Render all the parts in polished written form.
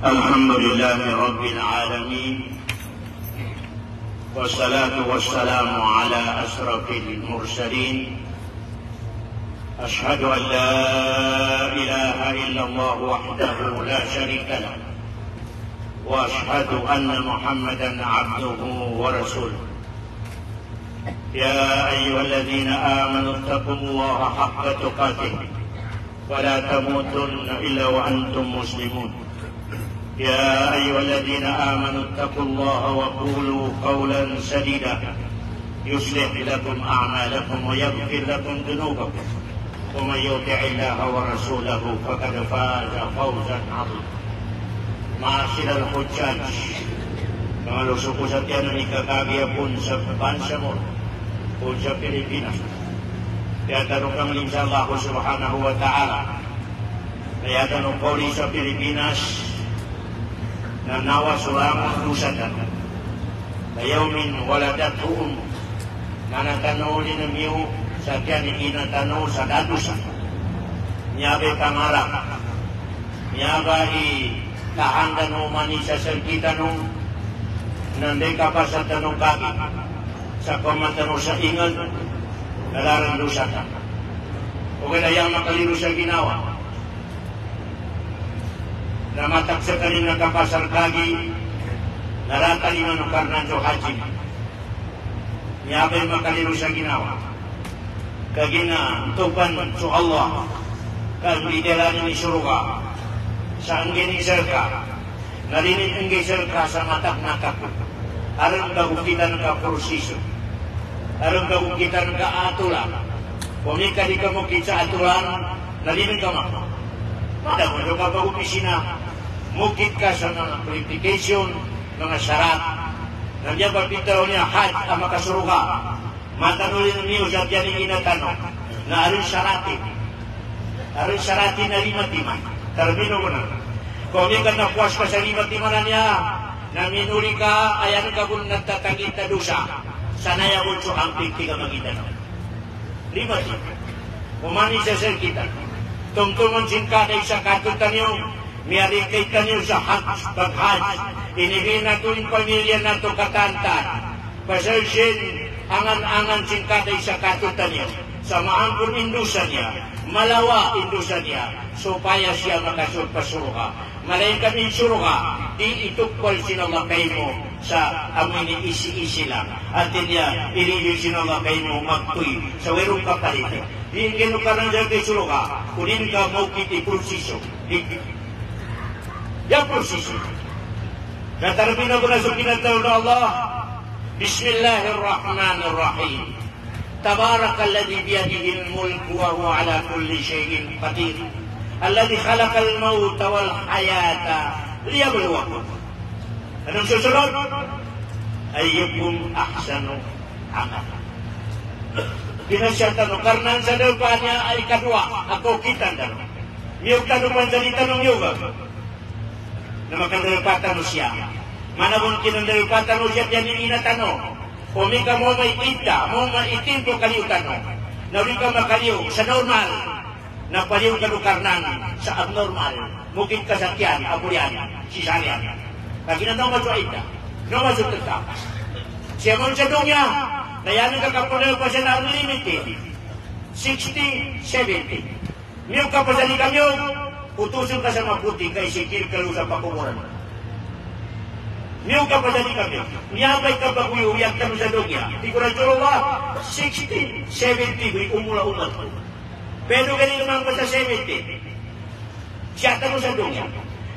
الحمد لله رب العالمين والصلاة والسلام على أشرف المرسلين أشهد أن لا إله إلا الله وحده لا شريك له وأشهد أن محمدا عبده ورسوله يا أيها الذين آمنوا اتقوا الله حق تقاته ولا تموتن إلا وأنتم مسلمون يا أيها الذين آمنوا اتقوا الله وقولوا قولا سديدا يصلح لكم أعمالكم ويغفر لكم ذنوبكم ومن يطع الله ورسوله فقد فاز فوزا عظيما. Ma'asyiral hujjaj, mga lusuko sa tiyan na ikakagiyapon sa bansa mo o sa Pilipinas. Kaya tanong kami sa Allah subhanahu wa ta'ala. Kaya tanong ko sa Pilipinas na nawa sulamang lusatan. Kayawmin waladathuum na natanuli ng iyo sa tiyan inatano sa dadusan. Nyabe pangarap. Nyabe tahandan mo mani sa salkitan mo nanday ka pa sa tanong kaki sa pamantano sa ingal nalarang lusatan. O kaya makalino sa ginawa na mataksa ka rin nakapasar kagi naratali ng karnanjo haji niyabay makalino sa ginawa kagina tupan su Allah kag lidera ni suruga sa angginisar ka narinig anggisar ka sa matak nakak aron kita ng kaprosiso aron kita ng kaatulan pumika di ka mo kitsa atulan narinig ka mo madamo nyo ka pag-upisina mukit ka sa mga qualification mga syarat nandiyan pagpitaw niya hajj ang makasuruga matanulin niyo sa tiyan inatanong na aron syarati na lima-timan termino ko na. Kung hindi ka napuas ka sa lima-timan na niya, na minuli ka, ayan ka kung nagtatagit na dusa, sanaya ko so ang pikti ka magita na. Lima-timan. Umani sa sir kita. Tungtungon singkaday sa katutan niyo, miyari kay kanyo sa hajj, pag-hajj, inigay na ito yung pamilya na ito katantan. Pasarsin, angan-angan singkaday sa katutan niyo, sa maangkong indusan niya, malawa indusan niya, supaya siya makasurpasuruha. Malayan kami suruha, di itukpal sinamakay mo sa amoy ni isi-isi lang. At niya, ililil sinamakay mo magtuy sa werong kapalit. Di kinukaran dyan kay suruha, kunin ka mo kiti pulsiso. Ya pulsiso. Natarapin ako na sa pinataw na Allah. Bismillahirrahmanirrahim. Tabarakalladzi biyadihil mulku wa huwa ala kulli syai'in qadir. Alladzi khalaqal mauta wal hayata liyabluwakum. Anong susunod? Ayyukum ahsanu amala. Pinasya tanong, karena sa depan niya ay kadua, ako kita tanong. Miyog tanong sa tanong niyo ba? Na makandalapatan mo siya. Manabon kinandalapatan mo siya, yan yung inatanong. Pumika mo may ita, mo maitim ko kaliutan mo. Nawin ka makaliw sa normal, na paliw ka lukarnan sa abnormal. Mungkin kasakyan, apurian, sisarian. Kaginanong mo sa ita, no masukot ka. Siya mo sa dunya, nayanin ka kapunay pa siya na unlimited. 60, 70. Miyog ka pa sa likamyog, utusin ka sa mabuti kay sikil ka sa pakumuran. Miyog ka pa sa likamyog. Niyabay ka ba kuyo, uyak ka mo sa dunya. Di ko na turuwa, 60, 70, umula-umat ko. Pero ganito naman pa sa 70. Siya tanong sa dunya.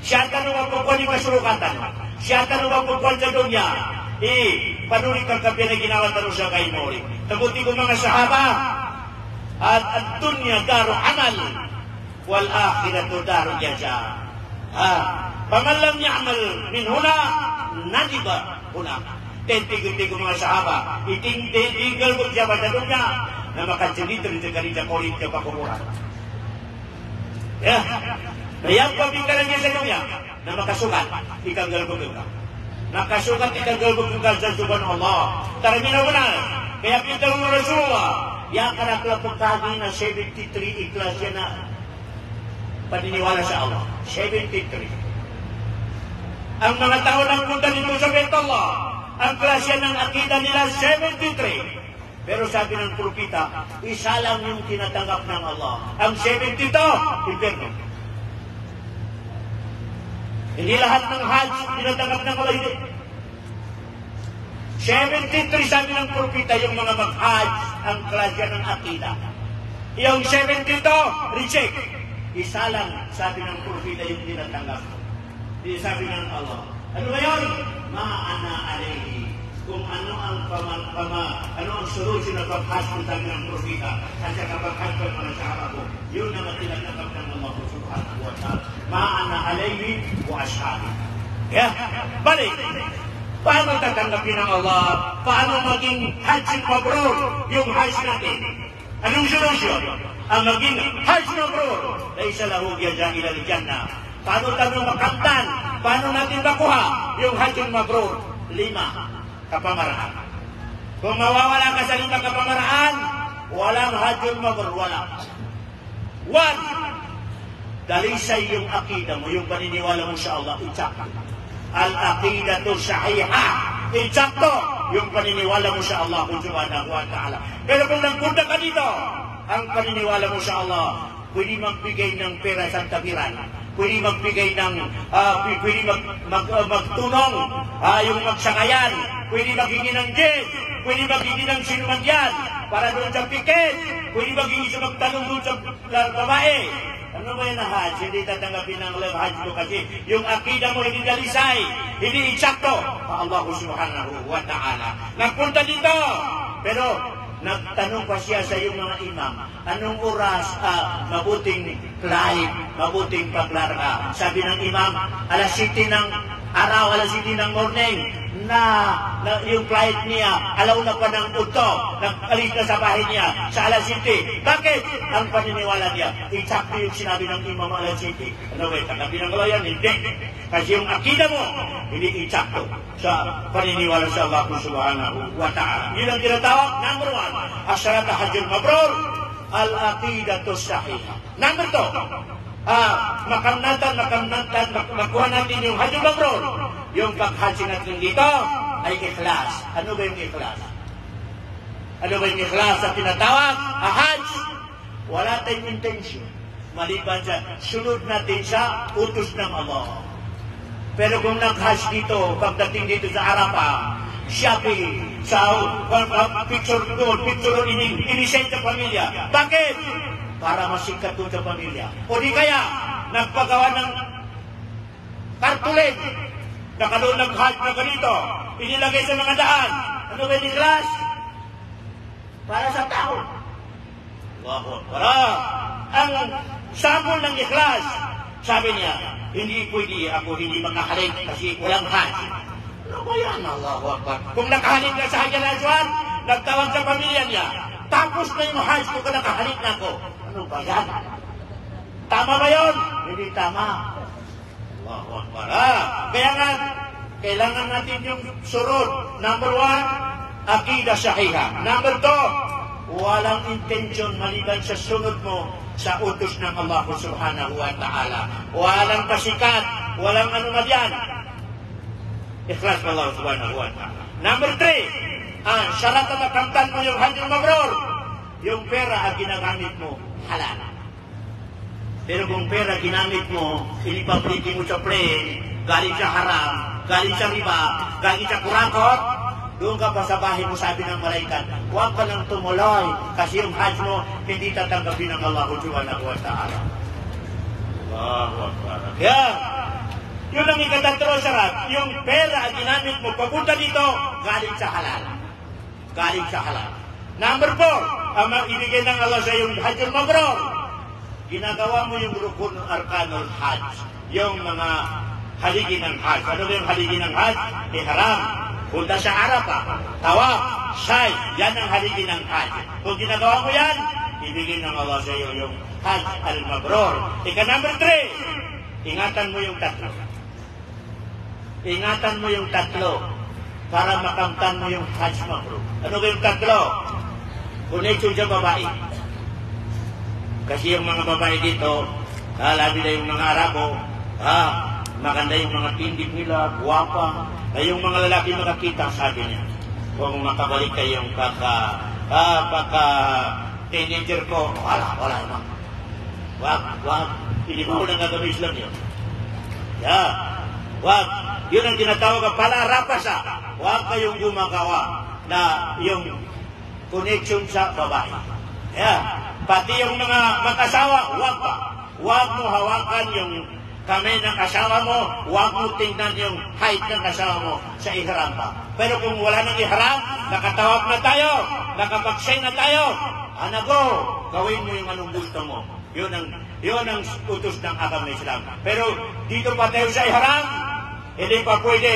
Siya tanong ang pagkuhan ni masurukatan. Siya tanong ang pagkuhan sa dunya. Panulit kang kapi na ginawa tanong sa kay Mori. Taguti ko mga sahaba. At dunya daru amal. Wal akhiratu daru jaza. Paman lam ya'mal min huna, nadiba huna. Tentigil-tigil mga sahaba. Itinggal ko siya sa dunya. Na makacilito nito kanina kulit ka pa kumuran. Mayang pabingkaran niya sa dunya na makasukat, ikanggalbog ka. Nakasukat, ikanggalbog ka sa subhanahu Allah. Taramina mo na. Kaya pinta mo Rasulullah. Yang kanaklapag kagi na 73 ikhlas yan na paniniwala sa Allah. 73. Ang mga tao ng punta dito sa Baitullah, ang klasya ng akida nila 73. Pero sabi ng propeta, isa lang yung tinatanggap ng Allah. Ang 72, impyerno. Hindi lahat ng Hajj tinatanggap ng Allah, hindi. 73 sabi ng propeta yung mga mag-Hajj ang klasya ng akida. Yung 72, reject. Isa lang sabi ng propeta yung tinatanggap. Di sabi ng Allah. Ano ba yun? Ma'ana alayhi. Kung ano ang ano ang solusyon na pag-Hajj sabi ng propeta at saka pag-Hajj ng mga sahaba ko, yun ang tinatanggap ng Allah subhanahu wa ta'ala. Ma'ana alayhi wa ashabi. Yeah. Balik. Paano tatanggapin ng Allah? Paano maging Hajj mabrur yung Hajj natin? Anong solusyon? Ang maging Hajj mabrur, laysa lahu jazaa'un ila al-jannah. Paano tayo makamtan? Paano natin makuha yung Hajj mabrur? 5 kapamaraan. Kung mawawala ka sa 5 kapamaraan, walang Hajj mabrur, wala. 1, dalisay yung akida mo, yung paniniwala mo sa Allah, itsakto. Al-aqidatu sahihah, itsakto yung paniniwala mo sa Allah subhanahu wa ta'ala. Pero kung nagpunta ka dito, ang paniniwala mo sa Allah, pwede magbigay ng pera sa tabiran, pwede magbigay ng, pwede magtunong, yung magsakayan, pwede maghingi ng jet, pwede maghingi ng sinuman yan, para doon sa piket, pwede maghingi sa magtanong doon sa babae. Ano ba yung Hajj? Hindi tatanggapin ng Hajj mo kasi yung akida mo hindi dalisay, hindi itsakto. Allah subhanahu wa ta'ala. Nagpunta dito, pero nagtanong pa siya sa iyong mga imam, anong oras mabuting flight, mabuting paglarga? Sabi ng imam, alas 7 ng araw, alas 7 ng morning, na yung flight niya, alaw na pa ng uto, nag-alis na sa bahay niya, sa alas 7. Bakit? Ang paniniwala niya, exactly yung sinabi ng imam alas 7. Ano ba, tanggapin ng Allah yan? Hindi. Kasi yung akida mo, hindi exacto sa paniniwala sa Allah subhanahu wa ta'ala. Yun ang tinatawag, number 1, asyarata hajjul mabrur, al-aqidatu sahihah. Number 2, makamnatan, makuha natin yung hajjul mabrur. Yung pag-hajj natin dito ay ikhlas. Ano ba yung ikhlas? Ano ba yung ikhlas na tinatawag? Hajj. Wala tayong intention. Maliban sa sunod natin sa utos ng Allah. Pero kung nag-hajj dito, pagdating dito sa Arafah, shopping, sa picture doon, picture inisend sa pamilya. Bakit? Para masikat doon sa pamilya. O di kaya, nagpagawa ng kartulen, nakaloon ng hajj na ganito, inilagay sa mga daan. Ano ba yung ikhlas? Para sa tao. Para ang sample ng ikhlas, sabi niya, hindi pwede ako hindi makahalik kasi walang hajj. Ano ba yan? Allahu Akbar. Kung nakahalik na sa Hajj al-Aswad, nagtawag sa pamilya niya, tapos na yung hajj ko ka nakahalik na ako. Ano ba yan? Tama ba yun? Hindi tama. Allahu Akbar. Kaya nga, kailangan natin yung surod. Number 1, akida sahihah. Number 2, walang intention maliban sa sunod mo sa utos ng Allah subhanahu wa ta'ala. Walang pasikat, walang anuman yan. Ikhlas ng Allah subhanahu wa ta'ala. Number 3, syarat na makamtan mo yung hajjul mabrur. Yung pera ang ginagamit mo, halal. Pero kung pera ginamit mo, inipabriti mo sa plane, galing sa haram, galing sa riba, galing sa kurakot, doon ka pa sa bahay mo, sabi ng malaikat, huwag ka nang tumuloy kasi yung hajj mo hindi tatanggapin ng Allah subhanahu wa ta'ala. Allahu Akbar. Kaya, yun ang ikatatlo syarat, yung pera ang ginamit mo, papunta dito, galing sa halal. Galing sa halal. Number 4, ang ibigay ng Allah sa yung hajjul mabrur. Ginagawa mo yung rukun arkanul hajj, yung mga haligi ng hajj. Ano ba yung haligi ng hajj? Ihram, punta sa Arafah, tawaf, sa'i, yan ang haligi ng hajj. Kung ginagawa mo yan, ibigay ng Allah sa iyo yung hajj al-mabrur. Number 3, ingatan mo yung tatlo. Ingatan mo yung tatlo para makamtan mo yung hajj mabrur. Ano ba yung tatlo? Connection sa babae. Kasi yung mga babae dito, labi na yung mga Arabo, maganda yung mga tindig nila, guwapa. Ay yung mga lalaki makakita, sabi niya, kung makabalik kayong teenager ko, wala naman. Wag. Hindi mo na gagawin Islam yun. Wag. Yun ang tinatawag na palarapasa. Wag kayong gumagawa na yung connection sa babae. Pati yung mga mag-asawa, wag pa. Wag mo hawakan yung kamay ng asawa mo, wag mo tingnan yung height ng asawa mo sa ihram pa. Pero kung wala nang ihram, nakatawag na tayo, nakapag-sign na tayo, anago, gawin mo yung anong gusto mo. Yun ang utos ng agama ng Islam. Pero dito pa tayo sa ihram, hindi pa pwede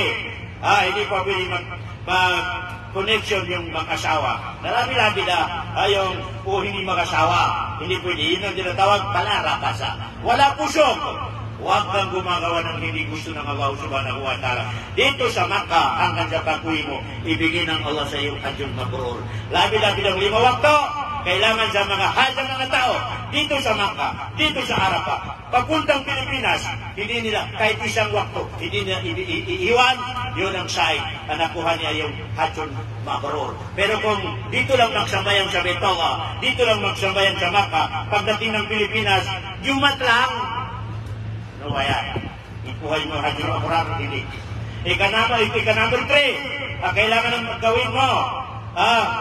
mag-connection yung mag-asawa. Nalabi-labi na yung hindi mag-asawa. Hindi pwede. Yun ang tinatawag palarapasa. Wala pusok. Huwag kang gumagawa ng hindi gusto ng Allah subhanahu wa ta'ala. Dito sa Makkah, hanggang sa pag-uwi mo, ibigay ng Allah sa iyong Hajjul Mabrur. Labi-labi ng 5 wakto, kailangan sa mga hajj ng mga tao, dito sa Makkah, dito sa Arafah. Papuntang Pilipinas, hindi nila kahit isang wakto, hindi nila iiwan, yun ang sign na nakuha niya yung Hajjul Mabrur. Pero kung dito lang magsambayan sa Baitullah, dito lang magsambayan sa Makkah, pagdating ng Pilipinas, Jumat lang, no, ayan. Ikuhay mo Hajjul Mabrur, hindi. Ika-number 3, kailangan ang gawin mo.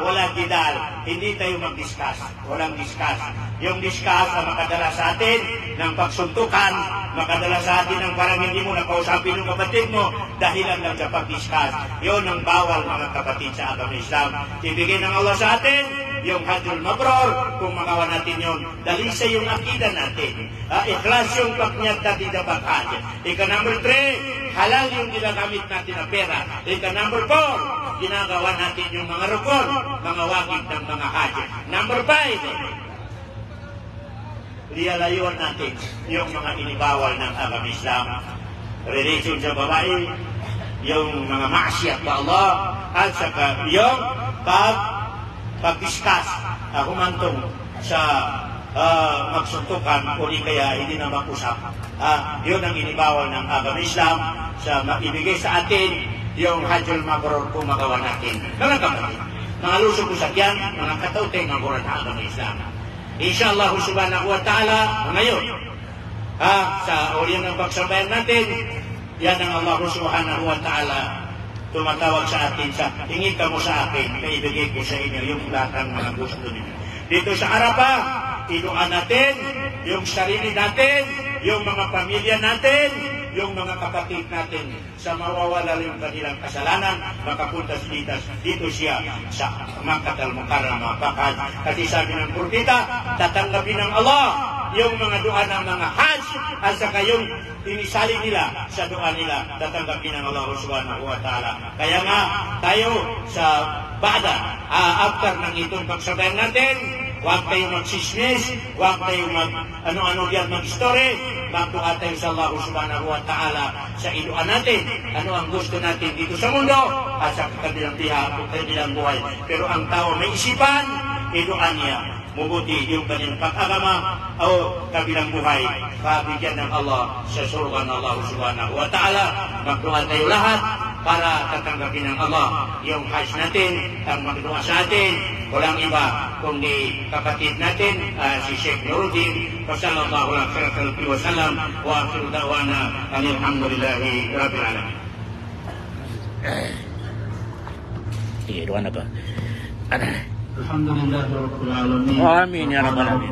Wala didal. Hindi tayo mag-discuss. Walang discuss. Yung discuss na makadala sa atin ng pagsuntukan, makadala sa atin ng parang hindi mo nakausapin ng kapatid mo, dahilan lang sa pag-discuss. Yun ang bawal mga kapatid sa agama Islam. Ibigay ng Allah sa atin yung Hajjul Mabrur, kung magawa natin yun, dalisa yung akida natin. Ikhlas yung pagnyat natin na pag-hajj. Ika-number 3, halal yung ginagamit natin na pera. Ika-number 4, ginagawa natin yung mga rukun, mga wagid ng mga hajj. Number 5, lialayuan natin yung mga inibawal ng agama Islam. Relation sa babae, yung mga maasiyat ba Allah, at saka yung pag-discuss, humantong sa magsuntukan o di kaya hindi na mag-usap. Yun ang inibawal ng agama Islam sa maibigay sa atin yung Hajjul Mabrur kung magawa natin. Mga kapatid, mga lusog usakyan, mga katautay ng buwan ng agama Islam. Inshallah subhanahu wa ta'ala, ngayon, sa ulian ng pagsabayan natin, yan ang Allah subhanahu wa ta'ala tumatawag sa atin sa tingin ka mo sa akin, kaibigay ko sa inyo yung lahat ng mga gusto ninyo. Dito sa Arafah, inuan natin yung sarili natin, yung mga pamilya natin, yung mga kapatid natin sa mawawala yung kanilang kasalanan, makapunta dito siya sa Makkah al-Mukarramah. Kasi sabi ng Propeta, tatanggapin ng Allah yung mga doa ng mga hajj at saka yung inisali nila sa doa nila, tatanggapin ng Allah subhanahu wa ta'ala. Kaya nga tayo sa after ng itong pagsabayan natin, huwag tayong magsismis, huwag tayong ano-ano diyan mag-story, magdua tayo sa Allah subhanahu wa ta'ala sa iluan natin, ano ang gusto natin dito sa mundo at sa kabilang buhay. Pero ang tao may isipan, iluan niya, mabuti yung kanyang pag-agama o kabilang buhay, pabigyan ng Allah sa surga ng Allah subhanahu wa ta'ala. Magdua tayo lahat para tatanggapin ng Allah yung hajj natin, ang magdua sa atin, walang iba kundi kapatid natin, si Sheikh Nuruddin. Sallallahu alaihi wa sallam wa akhiru da'wana alhamdulillahi rabbil alamin. Doa na ba? Alhamdulillah rabbil alamin. Amin ya rabbal alamin.